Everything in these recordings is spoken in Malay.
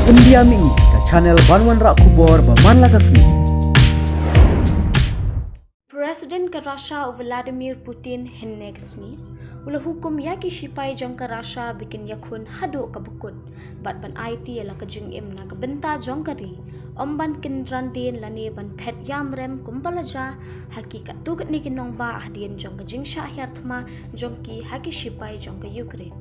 India Mingi ke channel Banwan Rak Kubor Baman Lagasmi. Presiden ke Russia Vladimir Putin hennegsni ula hukum yaki sipai jong ke Russia bikin yakun hadu ke bukun bat ban IT ala ke jeng im na ke benta jong kari omban kindran din lani ban pet yam rem kumbalaja hakikat tu ni kinong ba ahdien jong ke jing sya hirtma jong ki haki sipai jong ke Ukraine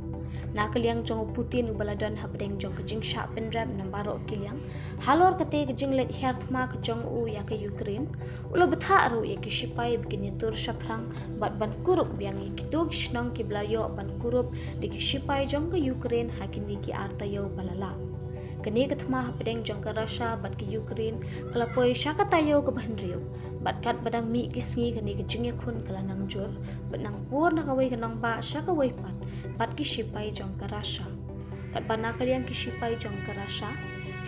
na kaliang jong Putin ubaladan habdeng jong ke jing sya penrem nambaro kiliang halor kate ke jing let hirtma ke jong u ya ke Ukraine ulo betha aru ya ke sipai bikin yatur syaprang bat ban kurup biang ikitug shnong ki blayo ban kurup di ki sipai jong ke Ukraine hakini ki artayo balala kini ketma habdeng jong ke Russia bat ke Ukraine kalapoi syakatayo ke bahnriyo bat kat badang mi kisngi kini ke jing yakun kalanang jur benang pur na kawai kenong ba syakawai bat ki sipai jong ke Russia kat bana kaliang ki sipai jong ke Russia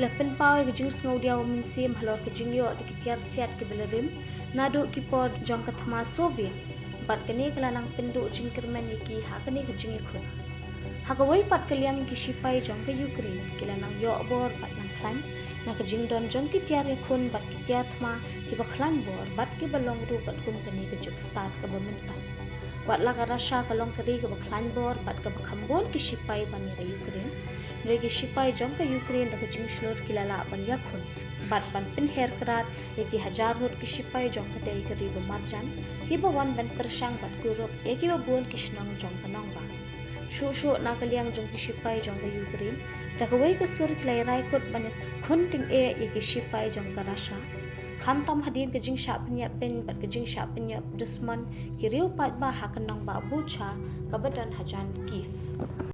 lapen pau ke jing sngo dia minsim halor ke jing yo di kitiar siat ke belerim nadu ki pod jong ke thma Soviet bat kini kalanang pendu jing kermen iki ha kini ke jing yakun hakawai pat kaliang ki sipai jong ke Ukraine kilanang yo bor bat nang klan na ke jing don jong ki tiar yakun bat ki tiar thma ki baklan bor bat ki balong du bat kum kini ke juk start ke bementan bat la ka Russia kalong kari ke baklan bor bat ke bakhambol ki sipai ban ni Ukraine regi sipai jong ke Ukraine ke jing shlor kilala ban yakun bat ban pinher krat ki hajar hot ki sipai jong ke dei kari bemarjan ki bawan ban persang bat kurup ki babun ki shnong jong kanong ba shu na kaliang jong ki sipai jong ke Ukraine rakawai ke sur klai rai kot ban khunting ki sipai jong ke Russia khantam hadin ke jing sha penya pen bat ke jing sha penya dusman ki riu pat ba hakanang ba bucha kabadan hajan kif